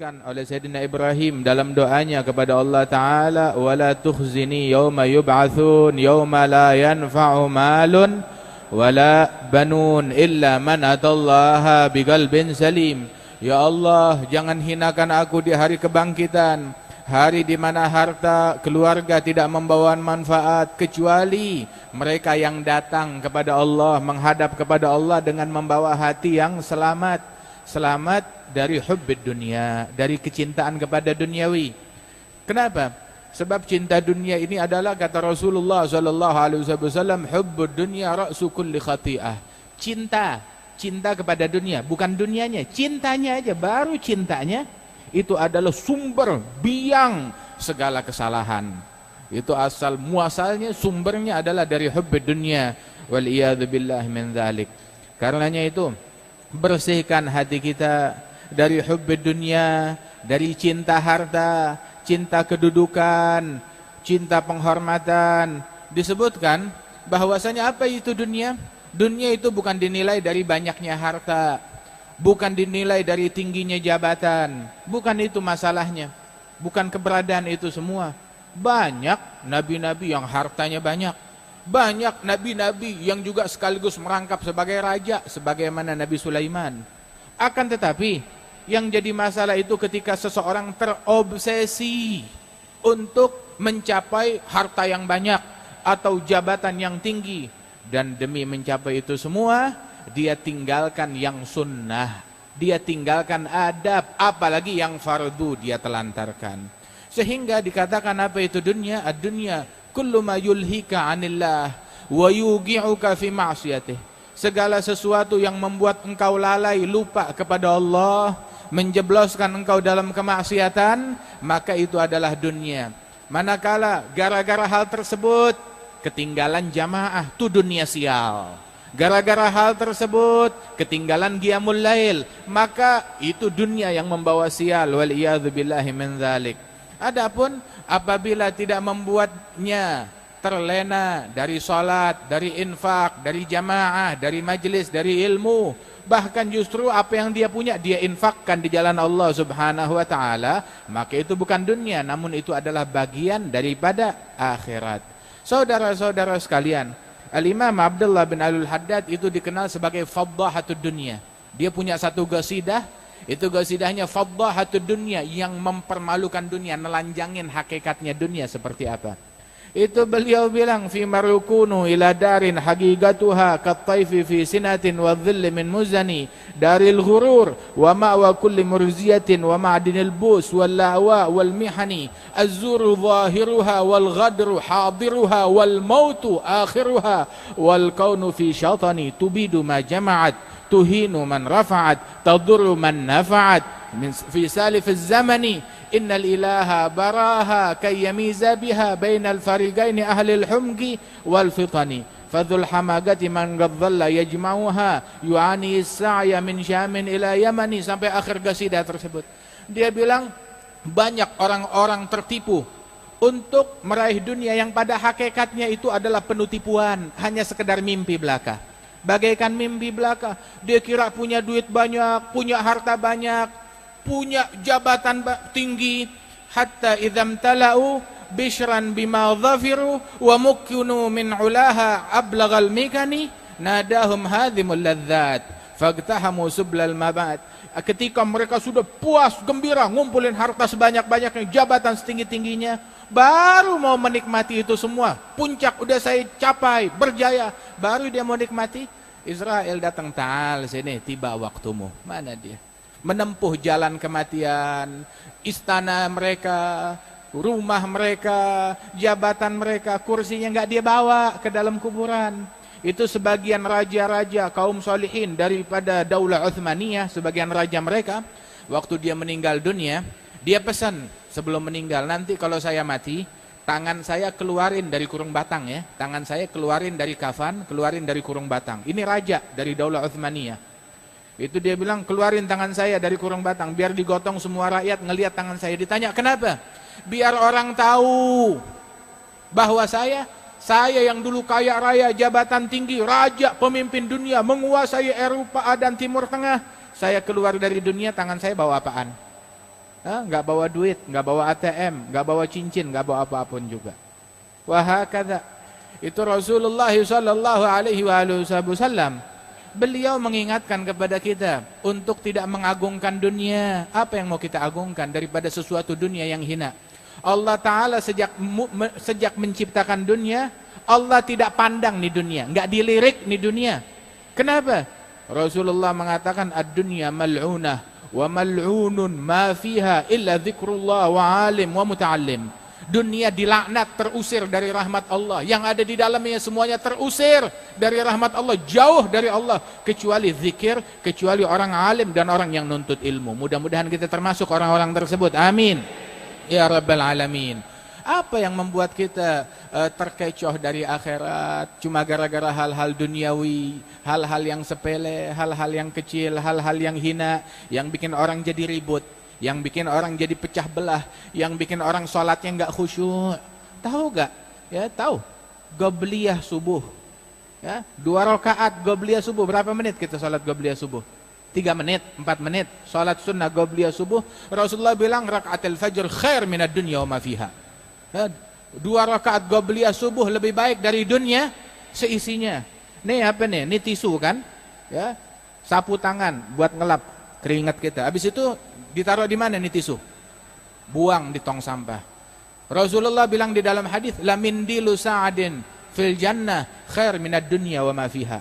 disebutkan oleh Sayyidina Ibrahim dalam doanya kepada Allah Ta'ala, wala tukhzini yawma yub'atsun yawma la yanfa'u malun wala banun illa man atallaha biqalbin salim. Ya Allah, jangan hinakan aku di hari kebangkitan, hari di mana harta keluarga tidak membawa manfaat kecuali mereka yang datang kepada Allah, menghadap kepada Allah dengan membawa hati yang selamat. Selamat dari hubbid dunia, dari kecintaan kepada duniawi. Kenapa? Sebab cinta dunia ini adalah, kata Rasulullah SAW, hubbud dunya ra'su kulli khati'ah. Cinta kepada dunia, bukan dunianya, cintanya aja, baru cintanya itu adalah sumber biang segala kesalahan. Itu asal muasalnya, sumbernya adalah dari hubbid dunya, wal iyadzu billahi min dzalik. Karenanya itu, bersihkan hati kita dari hubbid dunia, dari cinta harta, cinta kedudukan, cinta penghormatan. Disebutkan bahwasanya apa itu dunia? Dunia itu bukan dinilai dari banyaknya harta, bukan dinilai dari tingginya jabatan, bukan itu masalahnya, bukan keberadaan itu semua. Banyak nabi-nabi yang hartanya banyak, banyak nabi-nabi yang juga sekaligus merangkap sebagai raja, sebagaimana Nabi Sulaiman. Akan tetapi yang jadi masalah itu ketika seseorang terobsesi untuk mencapai harta yang banyak atau jabatan yang tinggi, dan demi mencapai itu semua dia tinggalkan yang sunnah, dia tinggalkan adab, apalagi yang fardu dia telantarkan. Sehingga dikatakan apa itu dunia? Ad-dunya kullu ma yulhika 'anillah wa yuqi'uka fi ma'siyatih. Segala sesuatu yang membuat engkau lalai, lupa kepada Allah, menjebloskan engkau dalam kemaksiatan, maka itu adalah dunia. Manakala gara-gara hal tersebut ketinggalan jamaah, itu dunia sial. Gara-gara hal tersebut ketinggalan qiyamul lail, maka itu dunia yang membawa sial, wal iyadzu billahi min dzalik. Adapun apabila tidak membuatnya terlena dari salat, dari infak, dari jamaah, dari majelis, dari ilmu, bahkan justru apa yang dia punya dia infakkan di jalan Allah Subhanahu wa taala, maka itu bukan dunia, namun itu adalah bagian daripada akhirat. Saudara-saudara sekalian, Al-Imam Abdullah bin Al-Haddad itu dikenal sebagai faddahatud dunia. Dia punya satu qasidah, itu qasidahnya faddahatud dunia, yang mempermalukan dunia, nelanjangin hakikatnya dunia seperti apa. Itu beliau bilang, fi marukunu ila darin haqiqatuha kat-taifi fi sinatin wa dhilli min muzani daril ghurur wa ma'wa kulli murziyatin wa ma'dinil bus wal la'wa wal mihani az-zuru zahiruha wal ghadru hadiruha wal mautu akhiruha wal kaunu fi syatani tubidu ma jama'at tuhinu man rafa'at tadurru man nafa'at fi salif az-zamani innal ilaha baraha kay yamiza biha bainal fariqaini ahlil humqi wal fitani fadhul hamagati man ghadhalla yajma'uha yu'ani as-sa'ya min syamin ila yamani, sampai akhir qasidah tersebut. Dia bilang banyak orang-orang tertipu untuk meraih dunia yang pada hakikatnya itu adalah penuh tipuan, hanya sekedar mimpi belaka. Bagaikan mimpi belaka, dia kira punya duit banyak, punya harta banyak, punya jabatan tinggi, hatta idzam talau bishran bima dhafiru wa mukunu min ulaha ablaghal mikani nadahum hadhimul ladzat faqtahamu sublal mabat. Ketika mereka sudah puas, gembira, ngumpulin harta sebanyak-banyaknya, jabatan setinggi-tingginya, baru mau menikmati itu semua, puncak udah saya capai, berjaya, baru dia mau nikmati, Israel datang, ta'al sini, tiba waktumu. Mana dia? Menempuh jalan kematian, istana mereka, rumah mereka, jabatan mereka, kursinya nggak dia bawa ke dalam kuburan. Itu sebagian raja-raja kaum solihin daripada Daulah Uthmaniyah, sebagian raja mereka, waktu dia meninggal dunia, dia pesan sebelum meninggal, nanti kalau saya mati, tangan saya keluarin dari kurung batang ya, tangan saya keluarin dari kafan, keluarin dari kurung batang. Ini raja dari Daulah Uthmaniyah. Itu dia bilang, keluarin tangan saya dari kurung batang, biar digotong semua rakyat ngelihat tangan saya. Ditanya, kenapa? Biar orang tahu bahwa saya yang dulu kaya raya, jabatan tinggi, raja, pemimpin dunia, menguasai Eropa dan Timur Tengah, saya keluar dari dunia, tangan saya bawa apaan? Nggak bawa duit, nggak bawa ATM, nggak bawa cincin, nggak bawa apa-apun juga. Wahakadha. Itu Rasulullah sallallahu alaihi wasallam. Beliau mengingatkan kepada kita untuk tidak mengagungkan dunia. Apa yang mau kita agungkan daripada sesuatu dunia yang hina? Allah Ta'ala sejak menciptakan dunia, Allah tidak pandang nih dunia, nggak dilirik nih dunia. Kenapa? Rasulullah mengatakan ad-dunya mal'unah wa mal'unun ma fiha illa dzikrullah wa alim wa muta'allim. Dunia dilaknat, terusir dari rahmat Allah. Yang ada di dalamnya semuanya terusir dari rahmat Allah, jauh dari Allah, kecuali zikir, kecuali orang alim dan orang yang nuntut ilmu. Mudah-mudahan kita termasuk orang-orang tersebut. Amin ya rabbal alamin. Apa yang membuat kita terkecoh dari akhirat cuma gara-gara hal-hal duniawi, hal-hal yang sepele, hal-hal yang kecil, hal-hal yang hina, yang bikin orang jadi ribut, yang bikin orang jadi pecah belah, yang bikin orang sholatnya nggak khusyuk. Tahu nggak? Ya tahu. Qobliyah subuh, ya 2 rakaat qobliyah subuh. Berapa menit kita sholat qobliyah subuh? 3 menit, 4 menit. Sholat sunnah qobliyah subuh, Rasulullah bilang rakaatil fajr khair minad dunya wa ma fiha. 2 rakaat qobliyah subuh lebih baik dari dunia seisinya. Nih apa nih? Ini tisu kan? Ya, sapu tangan buat ngelap keringat kita. Habis itu ditaruh di mana nih tisu? Buang di tong sampah. Rasulullah bilang di dalam hadis, la mindilu sa'adin fil jannah khair minad dunya wa ma fiha.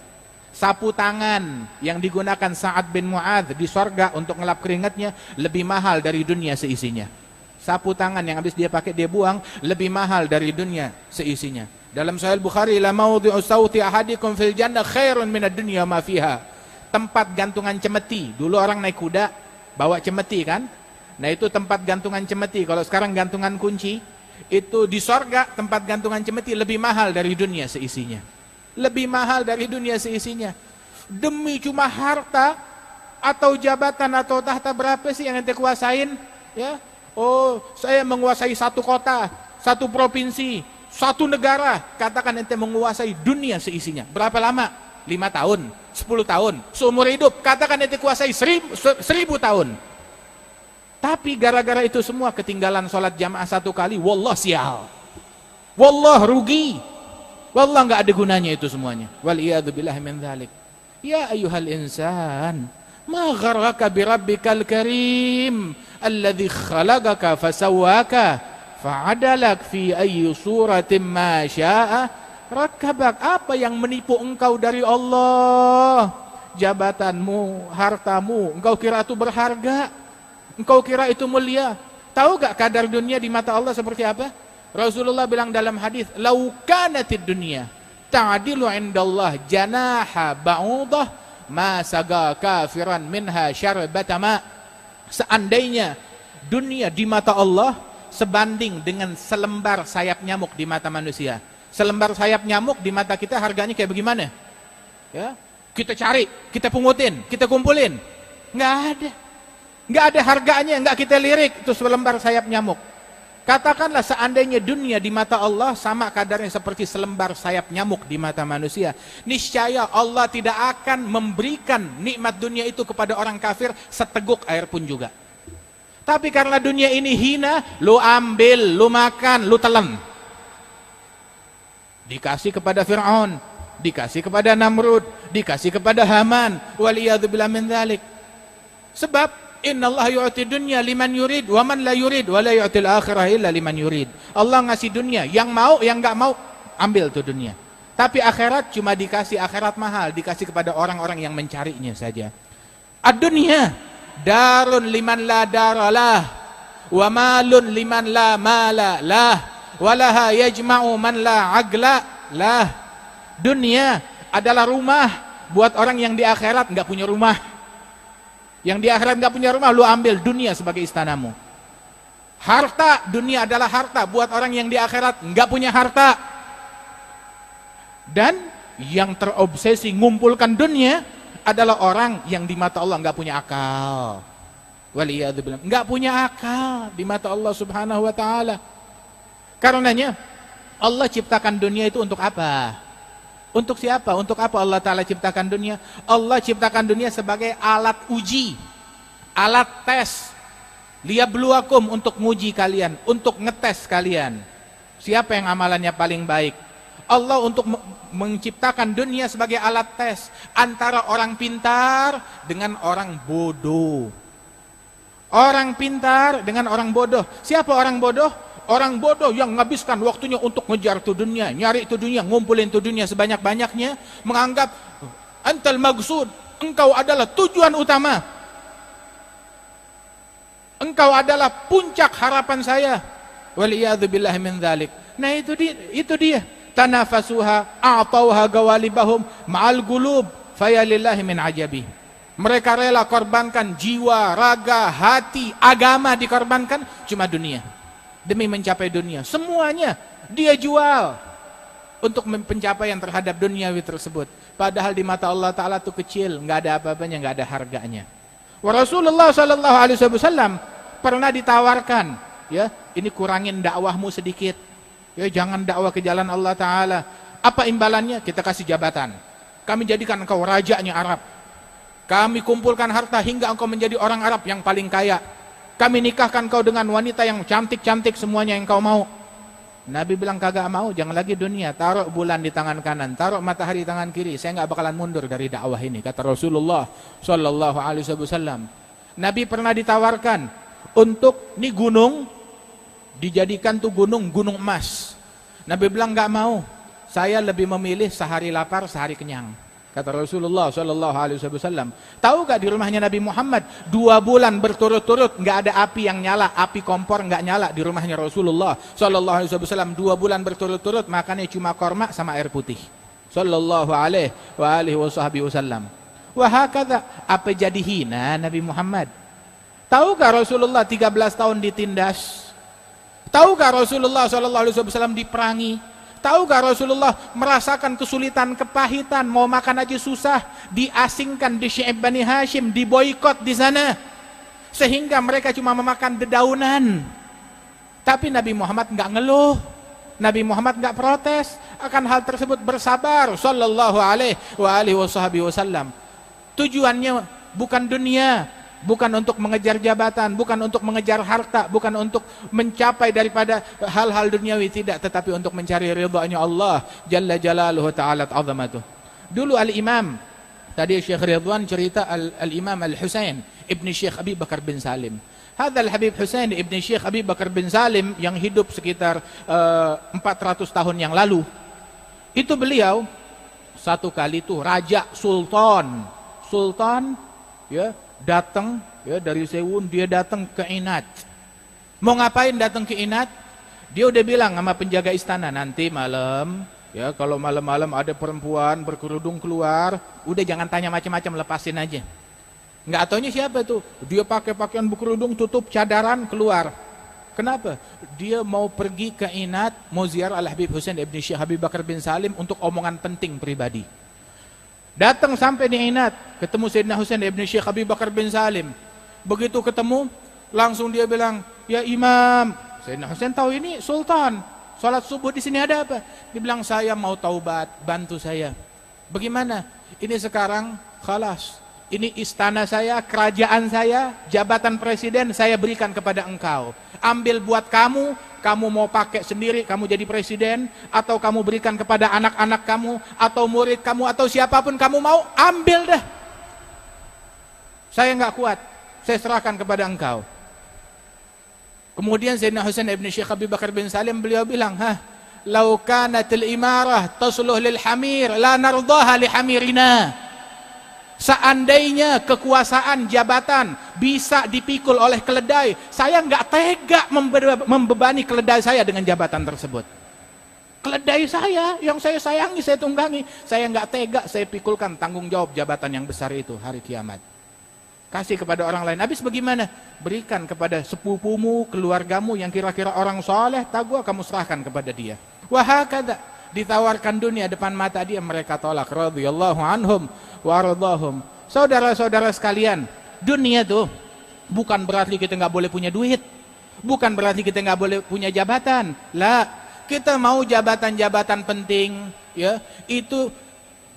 Sapu tangan yang digunakan Sa'ad bin Mu'adz di sorga untuk ngelap keringatnya lebih mahal dari dunia seisinya. Sapu tangan yang habis dia pakai dia buang lebih mahal dari dunia seisinya. Dalam Sahih Bukhari, la mawdi'u sauti ahadikum fil jannah khairun minad dunya wa ma fiha. Tempat gantungan cemeti. Dulu orang naik kuda bawa cemeti kan? Nah itu tempat gantungan cemeti. Kalau sekarang gantungan kunci, itu di sorga tempat gantungan cemeti lebih mahal dari dunia seisinya. Lebih mahal dari dunia seisinya. Demi cuma harta atau jabatan atau tahta, berapa sih yang ente kuasain? Ya, oh saya menguasai 1 kota, 1 provinsi, 1 negara. Katakan ente menguasai dunia seisinya. Berapa lama? 5 tahun, 10 tahun, seumur hidup. Katakan ente kuasai 1000 tahun. Tapi gara-gara itu semua ketinggalan sholat jamaah 1 kali, wallah sial, wallah rugi, wallah nggak ada gunanya itu semuanya. Waliyadzubillah min dzalik. Ya ayyuhal insan, ma gharraka bi rabbikal karim alladzi khalaqaka fasawwaka fa'adalak fi ayyi suratin ma syaa rakabak. Apa yang menipu engkau dari Allah? Jabatanmu, hartamu, engkau kira itu berharga? Engkau kira itu mulia? Tahu gak kadar dunia di mata Allah seperti apa? Rasulullah bilang dalam hadis, "Lau kanatid dunya ta'dilu 'indallah janaha ba'udah ma saga kafiran minha syarbata ma." Seandainya dunia di mata Allah sebanding dengan selembar sayap nyamuk di mata manusia. Selembar sayap nyamuk di mata kita harganya kayak bagaimana? Ya, kita cari, kita pungutin, kita kumpulin. Nggak ada. Nggak ada harganya, nggak kita lirik itu selembar sayap nyamuk. Katakanlah seandainya dunia di mata Allah sama kadarnya seperti selembar sayap nyamuk di mata manusia, niscaya Allah tidak akan memberikan nikmat dunia itu kepada orang kafir seteguk air pun juga. Tapi karena dunia ini hina, lu ambil, lu makan, lu telan. Dikasih kepada Fir'aun, dikasih kepada Namrud, dikasih kepada Haman, waliyadzubillah min dzalik. Sebab innallaha yu'ti dunya liman yurid wa man la yurid wa la yu'til akhirah illa liman yurid. Allah ngasih dunia, yang mau, yang enggak mau ambil tuh dunia. Tapi akhirat cuma dikasih akhirat mahal, dikasih kepada orang-orang yang mencarinya saja. Ad-dunya darun liman la daralah wa malun liman la mala lah wa laha yajma'u man la aqla lah. Dunia adalah rumah buat orang yang di akhirat enggak punya rumah. Yang di akhirat nggak punya rumah, lu ambil dunia sebagai istanamu. Harta, dunia adalah harta buat orang yang di akhirat nggak punya harta. Dan yang terobsesi ngumpulkan dunia adalah orang yang di mata Allah nggak punya akal. Waliyadzubillah, nggak punya akal di mata Allah Subhanahu Wa Taala. Karenanya Allah ciptakan dunia itu untuk apa? Untuk siapa? Untuk apa Allah Ta'ala ciptakan dunia? Allah ciptakan dunia sebagai alat uji, alat tes. Liyabluwakum, untuk nguji kalian, untuk ngetes kalian. Siapa yang amalannya paling baik? Allah untuk menciptakan dunia sebagai alat tes antara orang pintar dengan orang bodoh. Orang pintar dengan orang bodoh. Siapa orang bodoh? Orang bodoh yang menghabiskan waktunya untuk ngejar itu dunia, nyari itu dunia, ngumpulin itu dunia sebanyak-banyaknya, menganggap antal maksud, engkau adalah tujuan utama, engkau adalah puncak harapan saya. Waliyadzubillahi min dzalik. Nah itu dia. Tanafasuha a'tauha gawalibahum ma'al gulub fayalillahi min ajabi. Mereka rela korbankan jiwa, raga, hati, agama dikorbankan cuma dunia. Demi mencapai dunia. Semuanya dia jual untuk pencapaian terhadap duniawi tersebut. Padahal di mata Allah Ta'ala itu kecil, nggak ada apa-apanya, nggak ada harganya. Wa Rasulullah Sallallahu Alaihi Wasallam pernah ditawarkan, ya, ini kurangin dakwahmu sedikit, ya, jangan dakwah ke jalan Allah Ta'ala. Apa imbalannya? Kita kasih jabatan, kami jadikan engkau rajanya Arab, kami kumpulkan harta hingga engkau menjadi orang Arab yang paling kaya, kami nikahkan engkau dengan wanita yang cantik-cantik semuanya yang kau mau. Nabi bilang kagak mau, jangan lagi dunia, taruh bulan di tangan kanan, taruh matahari di tangan kiri, saya nggak bakalan mundur dari dakwah ini, kata Rasulullah Sallallahu Alaihi Wasallam. Nabi pernah ditawarkan untuk nih gunung dijadikan tuh gunung emas. Nabi bilang nggak mau, saya lebih memilih sehari lapar sehari kenyang, kata Rasulullah Sallallahu Alaihi Wasallam. Tahu gak di rumahnya Nabi Muhammad 2 bulan berturut-turut nggak ada api yang nyala, api kompor nggak nyala di rumahnya Rasulullah Sallallahu Alaihi Wasallam. 2 bulan berturut-turut makannya cuma korma sama air putih. Sallallahu Alaihi Wasallam. Wahakadha, apa jadi hina Nabi Muhammad? Tahu gak Rasulullah 13 tahun ditindas? Tahu gak Rasulullah Sallallahu Alaihi Wasallam diperangi? Tahu gak Rasulullah merasakan kesulitan, kepahitan, mau makan aja susah, diasingkan di Syi'ib Bani Hashim, diboikot di sana, sehingga mereka cuma memakan dedaunan. Tapi Nabi Muhammad nggak ngeluh, Nabi Muhammad nggak protes akan hal tersebut, bersabar Sallallahu Alaihi Wasallam. Tujuannya bukan dunia, bukan untuk mengejar jabatan, bukan untuk mengejar harta, bukan untuk mencapai daripada hal-hal duniawi, tidak, tetapi untuk mencari ridhanya Allah Jalla Jalaluhu Ta'ala Azamatuh. Dulu Al-Imam, tadi Syekh Ridwan cerita Al-Imam Al-Husain Ibn Syekh Abi Bakar bin Salim. Hadal Habib Husain Ibn Syekh Abi Bakar bin Salim yang hidup sekitar 400 tahun yang lalu. Itu beliau satu kali tuh raja sultan ya, datang, ya, dari Sewun, dia datang ke Inat. Mau ngapain datang ke Inat? Dia udah bilang sama penjaga istana, nanti malam, ya, kalau malam-malam ada perempuan berkerudung keluar, udah jangan tanya macam-macam, lepasin aja. Nggak taunya siapa tuh, dia pakai pakaian berkerudung, tutup cadaran, keluar. Kenapa? Dia mau pergi ke Inat, mau ziarah Al-Habib Husain Ibn Syekh Habib Bakar bin Salim untuk omongan penting pribadi. Datang sampai di Inat, ketemu Sayyidina Husain Ibn Syekh Abi Bakar bin Salim. Begitu ketemu, langsung dia bilang, ya Imam. Sayyidina Husain tahu ini sultan, salat subuh di sini ada apa? Dia bilang, saya mau taubat, bantu saya. Bagaimana? Ini sekarang khalas, ini istana saya, kerajaan saya, jabatan presiden saya berikan kepada engkau. Ambil buat kamu mau pakai sendiri, kamu jadi presiden, atau kamu berikan kepada anak-anak kamu, atau murid kamu, atau siapapun kamu mau, ambil dah. Saya nggak kuat, saya serahkan kepada engkau. Kemudian Sayyidina Husain Ibn Syekh Abi Bakar bin Salim, beliau bilang, "Lau kanatil imarah tasluh lil hamir, la nardaha li hamirina." Seandainya kekuasaan, jabatan bisa dipikul oleh keledai, saya nggak tega membebani keledai saya dengan jabatan tersebut. Keledai saya, yang saya sayangi, saya tunggangi, saya nggak tega saya pikulkan tanggung jawab jabatan yang besar itu hari kiamat. Kasih kepada orang lain. Habis bagaimana? Berikan kepada sepupumu, keluargamu yang kira-kira orang soleh, taqwa, kamu serahkan kepada dia. Wahakadha, ditawarkan dunia depan mata dia, mereka tolak. Radhiyallahu anhum waradhahum. Saudara-saudara sekalian, dunia tuh bukan berarti kita nggak boleh punya duit, bukan berarti kita nggak boleh punya jabatan. Lah, kita mau jabatan-jabatan penting, ya, itu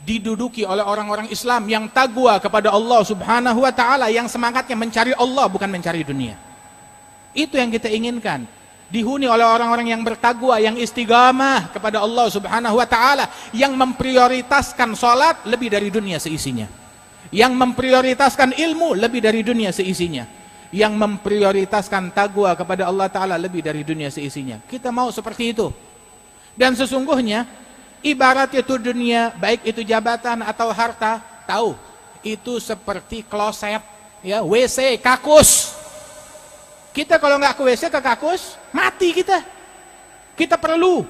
diduduki oleh orang-orang Islam yang taqwa kepada Allah Subhanahu wa taala, yang semangatnya mencari Allah bukan mencari dunia. Itu yang kita inginkan. Dihuni oleh orang-orang yang bertakwa, yang istiqamah kepada Allah Subhanahu wa taala, yang memprioritaskan salat lebih dari dunia seisinya. Yang memprioritaskan ilmu lebih dari dunia seisinya. Yang memprioritaskan takwa kepada Allah taala lebih dari dunia seisinya. Kita mau seperti itu. Dan sesungguhnya ibarat itu dunia, baik itu jabatan atau harta, tahu, itu seperti kloset, ya, WC, kakus. Kita kalau nggak ke WC, ke kakus, mati kita. Kita perlu.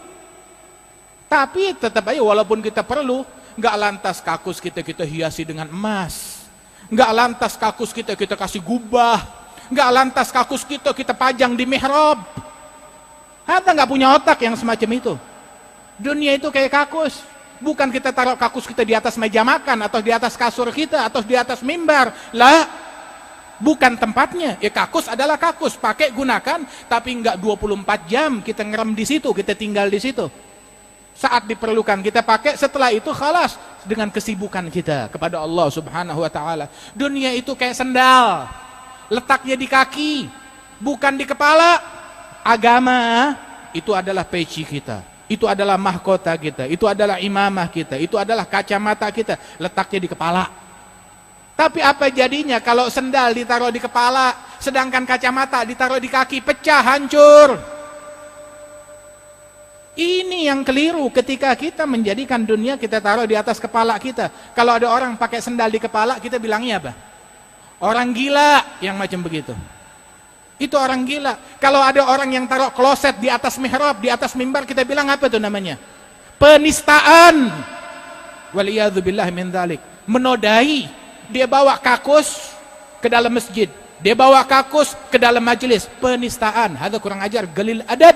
Tapi tetap aja walaupun kita perlu, nggak lantas kakus kita hiasi dengan emas. Nggak lantas kakus kita kasih gubah. Nggak lantas kakus kita pajang di mihrab. Hatta nggak punya otak yang semacam itu. Dunia itu kayak kakus. Bukan kita taruh kakus kita di atas meja makan, atau di atas kasur kita, atau di atas mimbar. Lah. Bukan tempatnya. Ya, kakus adalah kakus, pakai gunakan, tapi enggak 24 jam kita ngerem di situ, kita tinggal di situ. Saat diperlukan kita pakai, setelah itu khalas dengan kesibukan kita kepada Allah Subhanahu wa taala. Dunia itu kayak sendal, letaknya di kaki, bukan di kepala. Agama itu adalah peci kita, itu adalah mahkota kita, itu adalah imamah kita, itu adalah kacamata kita, letaknya di kepala. Tapi apa jadinya kalau sendal ditaruh di kepala, sedangkan kacamata ditaruh di kaki, pecah, hancur. Ini yang keliru ketika kita menjadikan dunia kita taruh di atas kepala kita. Kalau ada orang pakai sendal di kepala, kita bilangnya apa? Orang gila yang macam begitu. Itu orang gila. Kalau ada orang yang taruh kloset di atas mihrab, di atas mimbar, kita bilang apa itu namanya? Penistaan. Waliyadzubillah min dzalik. Menodai. Dia bawa kakus ke dalam masjid, dia bawa kakus ke dalam majelis. Penistaan. Hadza kurang ajar, galil adab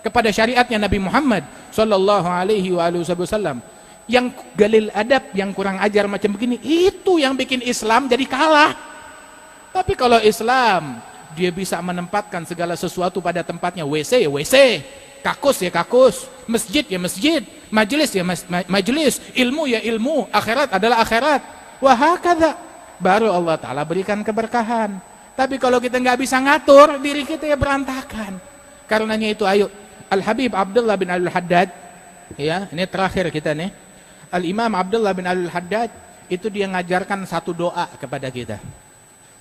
kepada syariatnya Nabi Muhammad sallallahu alaihi wasallam. Yang galil adab, yang kurang ajar macam begini, itu yang bikin Islam jadi kalah. Tapi kalau Islam, dia bisa menempatkan segala sesuatu pada tempatnya. WC ya WC, kakus ya kakus, masjid ya masjid, majelis ya majelis, ilmu ya ilmu, akhirat adalah akhirat. Wahakadha, baru Allah Ta'ala berikan keberkahan. Tapi kalau kita nggak bisa ngatur diri kita, ya berantakan. Karenanya itu, ayo, Al-Habib Abdullah bin Al-Haddad, ya, ini terakhir kita nih. Al-Imam Abdullah bin Al-Haddad itu dia ngajarkan satu doa kepada kita.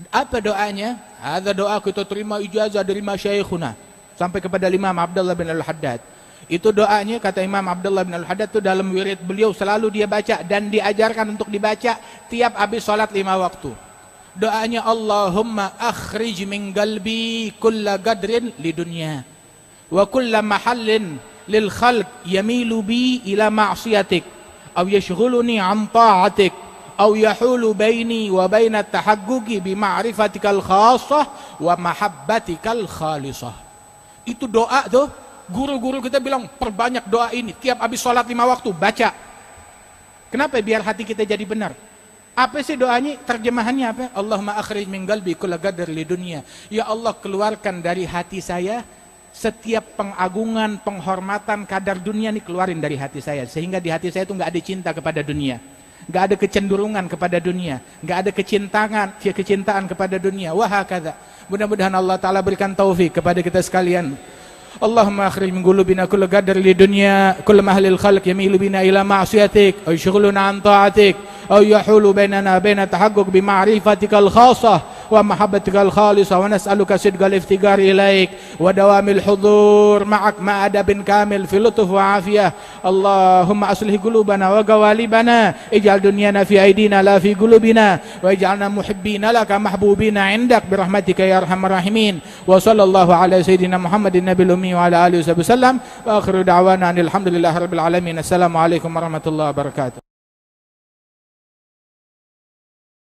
Apa doanya? Ada doa kita terima ijazah dari masyaikhuna sampai kepada Imam Abdullah bin Al-Haddad. Itu doanya, kata Imam Abdullah bin Al-Haddad, itu dalam wirid beliau selalu dia baca dan diajarkan untuk dibaca tiap habis salat 5 waktu. Doanya, Allahumma akhrij min qalbi kulla gadrin li dunya wa kulla mahallin lil khalq yamilu bi ila ma'siyatik aw yashghuluni an ta'atik aw yahulu baini wa baina tahaggugi bi ma'rifatikal khassah wa mahabbatikal khalisah. Itu doa tuh. Guru-guru kita bilang perbanyak doa ini, tiap habis sholat 5 waktu baca. Kenapa? Biar hati kita jadi benar. Apa sih doanya? Terjemahannya apa? Allahumma akhrij min qalbi kulla qadar li dunya. Ya Allah, keluarkan dari hati saya setiap pengagungan, penghormatan, kadar dunia nih, keluarin dari hati saya, sehingga di hati saya itu nggak ada cinta kepada dunia, nggak ada kecenderungan kepada dunia, nggak ada kecintaan kepada dunia. Wahakadha. Mudah-mudahan Allah Ta'ala berikan taufik kepada kita sekalian. Allahumma akhrij min qulubina kulla qadar li dunya kull mahlil khalq yamilu bina ila ma'siyatik aw yashghuluna an ta'atik aw yahulu bainana baina tahaqquq bi ma'rifatikal khassah wa mahabbatikal khalisah wa nas'aluka sidqal iftigar ilaik wa dawamil hudur ma'ak ma'adabin kamil fi lutuf wa afiyah. Allahumma aslih qulubana wa gawalibana ij'al dunyana fi aidina la fi qulubina wa ij'alna muhibbina laka mahbubina 'indak bi rahmatika ya arhamar rahimin. Wa sallallahu ala sayyidina Muhammadin nabiyil ummi wa ala alihi wasallam wa akhiru da'wana alhamdulillahi rabbil alamin. Assalamualaikum warahmatullahi wabarakatuh.